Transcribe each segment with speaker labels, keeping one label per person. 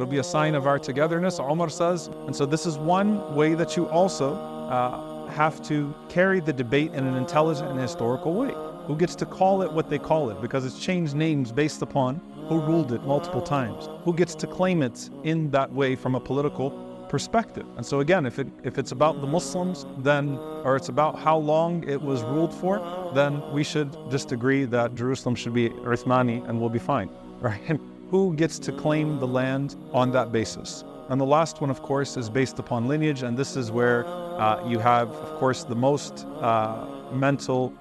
Speaker 1: It'll be a sign of our togetherness, Umar says. And so this is one way that you also have to carry the debate in an intelligent and historical way. Who gets to call it what they call it? Because it's changed names based upon who ruled it multiple times. Who gets to claim it in that way from a political perspective? And so again, if it's about the Muslims, then, or it's about how long it was ruled for, then we should just agree that Jerusalem should be Uthmani and we'll be fine, right? And who gets to claim the land on that basis? And the last one, of course, is based upon lineage, and this is where you have, of course, the most mental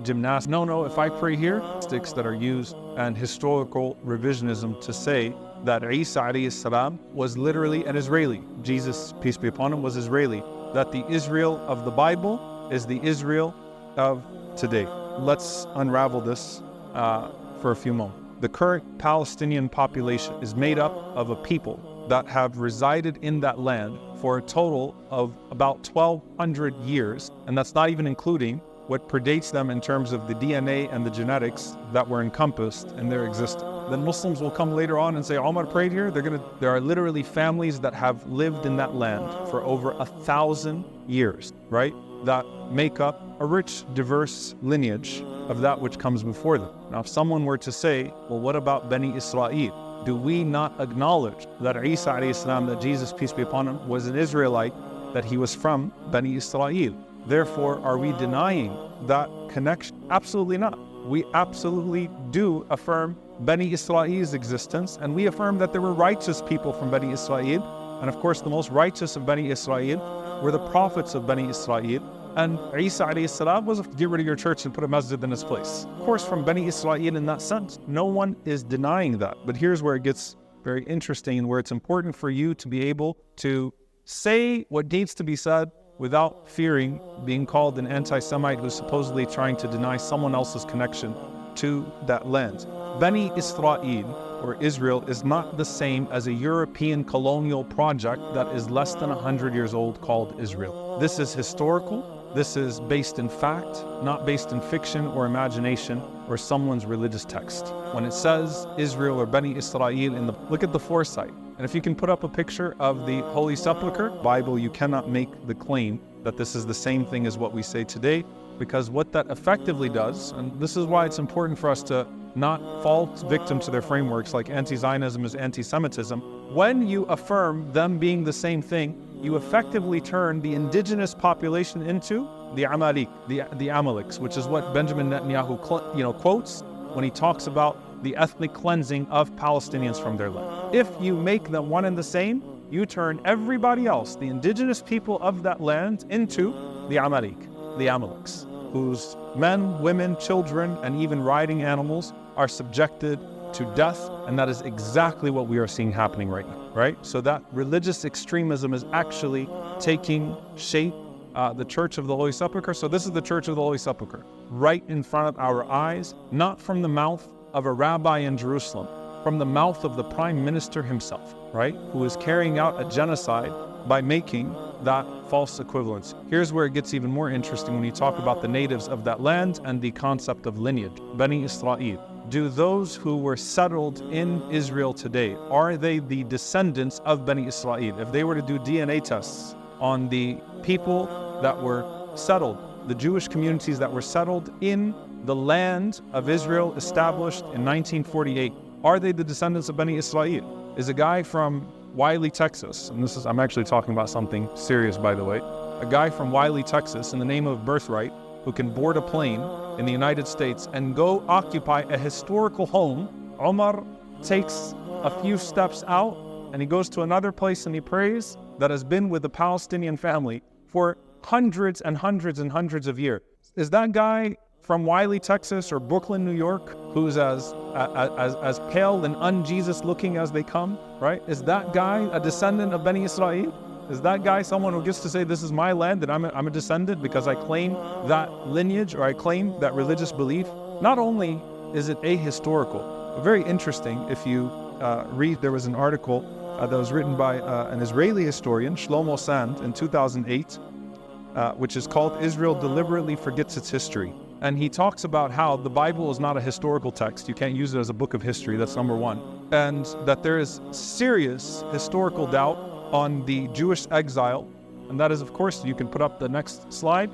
Speaker 1: gymnastics. No, if I pray here, sticks that are used and historical revisionism to say that Isa alayhi salam was literally an Israeli. Jesus, peace be upon him, was Israeli. That the Israel of the Bible is the Israel of today. Let's unravel this for a few moments. The current Palestinian population is made up of a people that have resided in that land for a total of about 1,200 years, and that's not even including what predates them in terms of the DNA and the genetics that were encompassed in their existence. Then Muslims will come later on and say, Omar prayed here. There are literally families that have lived in that land for over 1,000 years, right? That make up a rich, diverse lineage of that which comes before them. Now, if someone were to say, well, what about Bani Israel? Do we not acknowledge that Isa alayhi salam, that Jesus, peace be upon him, was an Israelite, that he was from Bani Israel? Therefore, are we denying that connection? Absolutely not. We absolutely do affirm Bani Israel's existence, and we affirm that there were righteous people from Bani Israel. And of course, the most righteous of Bani Israel were the prophets of Bani Israel. And Isa alayhi salam was, get rid of your church and put a masjid in its place. Of course, from Bani Israel in that sense, no one is denying that. But here's where it gets very interesting and where it's important for you to be able to say what needs to be said without fearing being called an anti-Semite who's supposedly trying to deny someone else's connection to that land. Bani Israel, or Israel, is not the same as a European colonial project that is less than 100 years old called Israel. This is historical. This is based in fact, not based in fiction or imagination or someone's religious text. When it says Israel or Bani Israel, look at the foresight. And if you can put up a picture of the Holy Sepulchre, Bible, you cannot make the claim that this is the same thing as what we say today, because what that effectively does, and this is why it's important for us to not fall victim to their frameworks like anti-Zionism is anti-Semitism. When you affirm them being the same thing, you effectively turn the indigenous population into the Amalik, the Amaleks, which is what Benjamin Netanyahu quotes when he talks about the ethnic cleansing of Palestinians from their land. If you make them one and the same, you turn everybody else, the indigenous people of that land, into the Amalik, the Amaleks, whose men, women, children, and even riding animals are subjected to death, and that is exactly what we are seeing happening right now, right? So that religious extremism is actually taking shape. The Church of the Holy Sepulchre, so this is the Church of the Holy Sepulchre, right in front of our eyes, not from the mouth of a rabbi in Jerusalem, from the mouth of the Prime Minister himself, right? Who is carrying out a genocide by making that false equivalence. Here's where it gets even more interesting when you talk about the natives of that land and the concept of lineage. Bani Israel. Do those who were settled in Israel today, are they the descendants of Bani Israel? If they were to do DNA tests on the people that were settled, the Jewish communities that were settled in the land of Israel established in 1948, are they the descendants of Bani Israel? Is a guy from Wiley, Texas, and I'm actually talking about something serious, by the way, a guy from Wiley, Texas, in the name of birthright, who can board a plane in the United States and go occupy a historical home. Omar takes a few steps out and he goes to another place and he prays that has been with the Palestinian family for hundreds and hundreds and hundreds of years. Is that guy from Wiley, Texas, or Brooklyn, New York, who's as pale and un-Jesus looking as they come, right? Is that guy a descendant of Bani Israel? Is that guy someone who gets to say, this is my land and I'm a descendant because I claim that lineage or I claim that religious belief? Not only is it ahistorical, very interesting, if you read, there was an article that was written by an Israeli historian, Shlomo Sand, in 2008, which is called Israel Deliberately Forgets Its History. And he talks about how the Bible is not a historical text. You can't use it as a book of history, that's number one. And that there is serious historical doubt on the Jewish exile. And that is, of course, you can put up the next slide,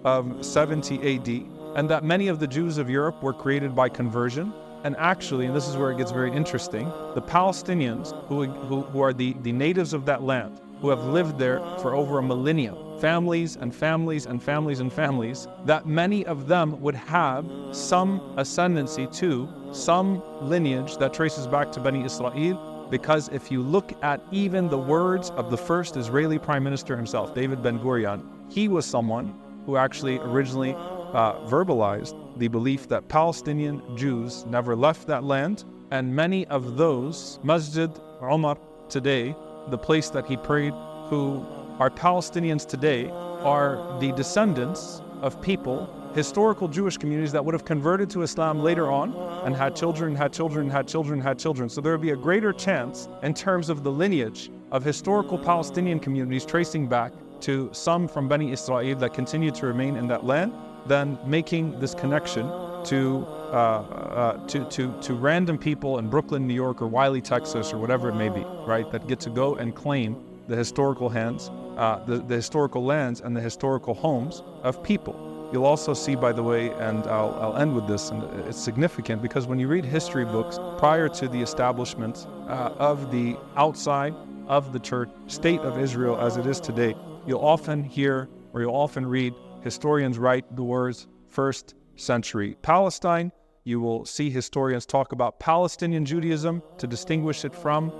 Speaker 1: of 70 AD. And that many of the Jews of Europe were created by conversion. And actually, and this is where it gets very interesting, the Palestinians, who are the natives of that land, who have lived there for over a millennium, families and families and families and families, that many of them would have some ascendancy to some lineage that traces back to Bani Israel. Because if you look at even the words of the first Israeli Prime Minister himself, David Ben-Gurion, he was someone who actually originally verbalized the belief that Palestinian Jews never left that land, and many of those, Masjid Umar today, the place that he prayed, who are Palestinians today, are the descendants of people, historical Jewish communities that would have converted to Islam later on and had children, had children, had children, had children. So there would be a greater chance in terms of the lineage of historical Palestinian communities tracing back to some from Bani Israel that continue to remain in that land than making this connection to random people in Brooklyn, New York, or Wiley, Texas, or whatever it may be, right? That get to go and claim the historical the historical lands and the historical homes of people. You'll also see, by the way, and I'll end with this, and it's significant because when you read history books prior to the establishment of the outside of the church state of Israel as it is today, you'll often hear or you'll often read historians write the words first century Palestine. You will see historians talk about Palestinian Judaism to distinguish it from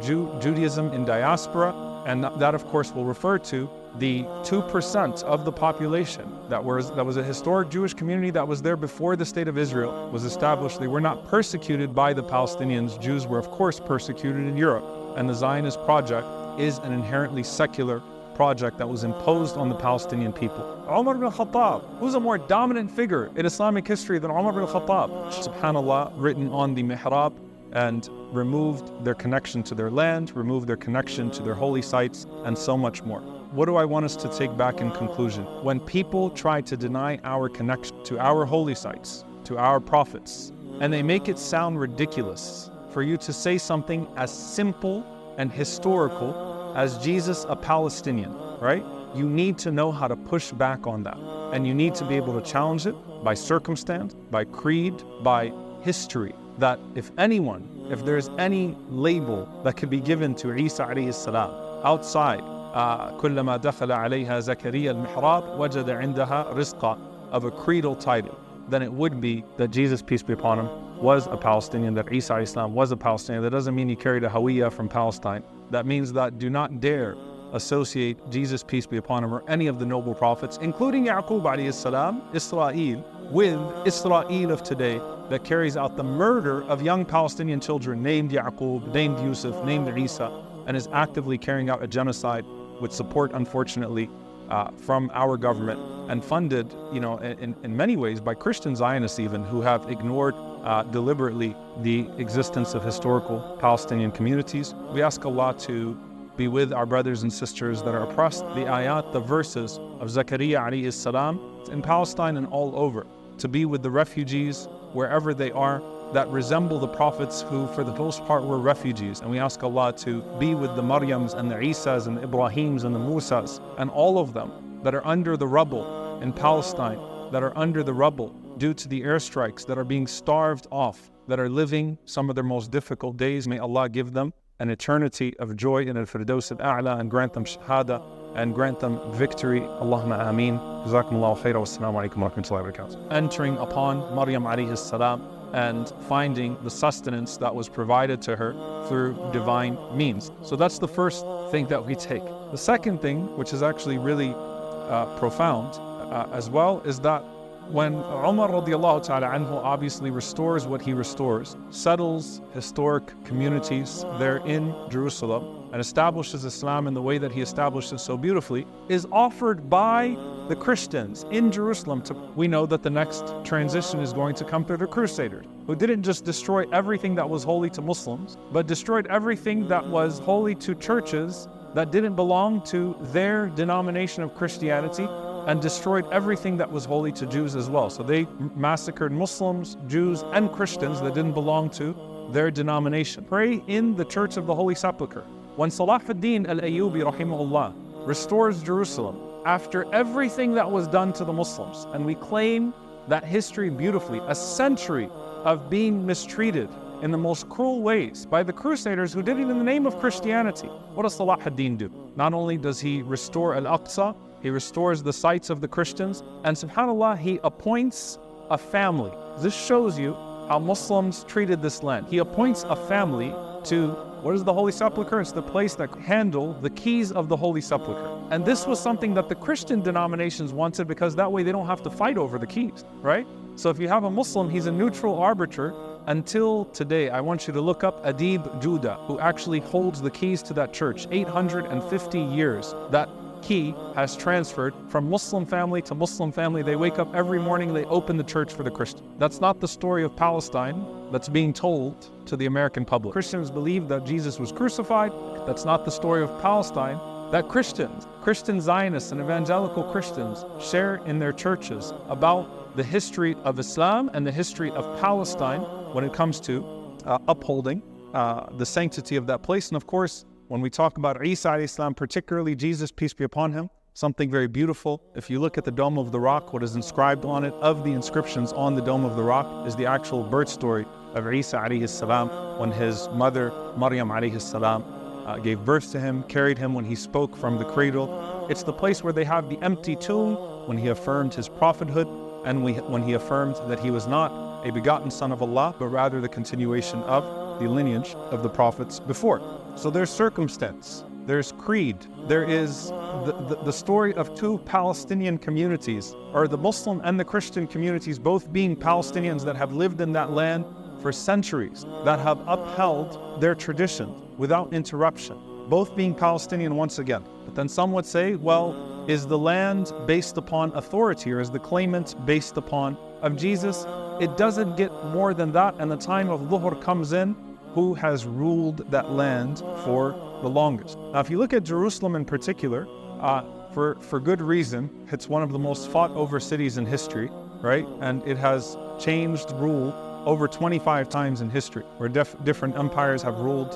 Speaker 1: Judaism in diaspora. And that, of course, will refer to the 2% of the population that was a historic Jewish community that was there before the state of Israel was established. They were not persecuted by the Palestinians. Jews were, of course, persecuted in Europe. And the Zionist project is an inherently secular project that was imposed on the Palestinian people. Umar ibn Khattab, who's a more dominant figure in Islamic history than Umar ibn Khattab? SubhanAllah, written on the mihrab and removed their connection to their land, removed their connection to their holy sites, and so much more. What do I want us to take back in conclusion? When people try to deny our connection to our holy sites, to our prophets, and they make it sound ridiculous for you to say something as simple and historical as Jesus a Palestinian, right? You need to know how to push back on that. And you need to be able to challenge it by circumstance, by creed, by history. That if there's any label that could be given to Isa alayhi salam outside, كلما دخل عليها زكريا المحراب وجد عندها رزقا, of a creedal title, then it would be that Jesus, peace be upon him, was a Palestinian, that Isa alayhi salam was a Palestinian. That doesn't mean he carried a hawiyah from Palestine. That means that do not dare associate Jesus, peace be upon him, or any of the noble prophets, including Yaqub alayhi salam, Israel, with Israel of today that carries out the murder of young Palestinian children named Yaqub, named Yusuf, named Isa, and is actively carrying out a genocide with support, unfortunately, from our government and funded, in many ways by Christian Zionists even, who have ignored deliberately the existence of historical Palestinian communities. We ask Allah to be with our brothers and sisters that are oppressed. The ayat, the verses of Zakaria alayhi salam in Palestine and all over, to be with the refugees wherever they are that resemble the prophets who for the most part were refugees. And we ask Allah to be with the Maryams and the Isas and the Ibrahims and the Musas and all of them that are under the rubble in Palestine, that are under the rubble due to the airstrikes, that are being starved off, that are living some of their most difficult days. May Allah give them an eternity of joy in al-Firdaus al-A'la and grant them shahada and grant them victory. Allahumma ameen. Jazakumullahu khairan. Wassalamu alaikum wa rahmatullahi wa barakatuh. Entering upon Maryam alayhi salam and finding the sustenance that was provided to her through divine means. So that's the first thing that we take. The second thing, which is actually really profound as well, is that when Umar radiallahu ta'ala anhu obviously restores what he restores, settles historic communities there in Jerusalem, and establishes Islam in the way that he established it so beautifully, is offered by the Christians in Jerusalem. We know that the next transition is going to come through the Crusaders, who didn't just destroy everything that was holy to Muslims, but destroyed everything that was holy to churches that didn't belong to their denomination of Christianity, and destroyed everything that was holy to Jews as well. So they massacred Muslims, Jews, and Christians that didn't belong to their denomination. Pray in the Church of the Holy Sepulchre. When Salah ad-Din al-Ayyubi rahimahullah restores Jerusalem after everything that was done to the Muslims, and we claim that history beautifully, a century of being mistreated in the most cruel ways by the Crusaders who did it in the name of Christianity. What does Salah ad-Din do? Not only does he restore Al-Aqsa, he restores the sites of the Christians, and subhanAllah, he appoints a family. This shows you how Muslims treated this land. He appoints a family to, what is the Holy Sepulchre? It's the place that handle the keys of the Holy Sepulchre. And this was something that the Christian denominations wanted, because that way they don't have to fight over the keys, right? So if you have a Muslim, he's a neutral arbiter. Until today, I want you to look up Adib Judah, who actually holds the keys to that church. 850 years that key has transferred from Muslim family to Muslim family. They wake up every morning, they open the church for the Christian. That's not the story of Palestine that's being told to the American public. Christians believe that Jesus was crucified. That's not the story of Palestine that Christian Zionists and evangelical Christians share in their churches about the history of Islam and the history of Palestine when it comes to upholding the sanctity of that place. And of course, when we talk about Isa alayhi salam, particularly Jesus, peace be upon him, something very beautiful. If you look at the Dome of the Rock, what is inscribed on it, of the inscriptions on the Dome of the Rock, is the actual birth story of Isa alayhi salam, when his mother, Maryam alayhi salam, gave birth to him, carried him when he spoke from the cradle. It's the place where they have the empty tomb when he affirmed his prophethood, and when he affirmed that he was not a begotten son of Allah, but rather the continuation of the lineage of the prophets before. So there's circumstance, there's creed, there is the story of two Palestinian communities, or the Muslim and the Christian communities, both being Palestinians that have lived in that land for centuries, that have upheld their tradition without interruption, both being Palestinian once again. But then some would say, well, is the land based upon authority, or is the claimant based upon of Jesus? It doesn't get more than that, and the time of Dhuhr comes in. Who has ruled that land for the longest? Now, if you look at Jerusalem in particular, for good reason, it's one of the most fought over cities in history, right? And it has changed rule over 25 times in history, where different empires have ruled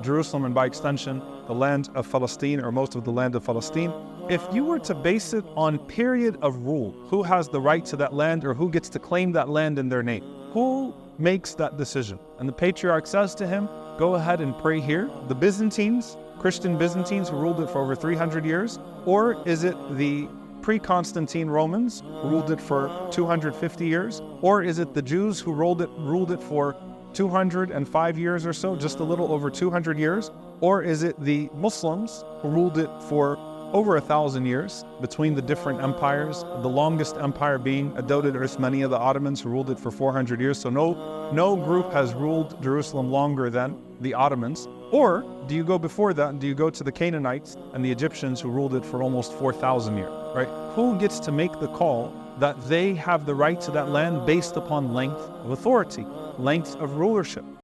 Speaker 1: Jerusalem, and by extension, the land of Palestine, or most of the land of Palestine. If you were to base it on period of rule, who has the right to that land, or who gets to claim that land in their name? Who makes that decision? And the patriarch says to him, go ahead and pray here. The Byzantines, Christian Byzantines, who ruled it for over 300 years? Or is it the pre-Constantine Romans who ruled it for 250 years? Or is it the Jews who ruled it for 205 years or so, just a little over 200 years? Or is it the Muslims who ruled it for over 1,000 years between the different empires, the longest empire being Ad-Dawla al-Uthmaniyya, the Ottomans, who ruled it for 400 years. So no group has ruled Jerusalem longer than the Ottomans. Or do you go before that, and do you go to the Canaanites and the Egyptians, who ruled it for almost 4,000 years, right? Who gets to make the call that they have the right to that land based upon length of authority, length of rulership?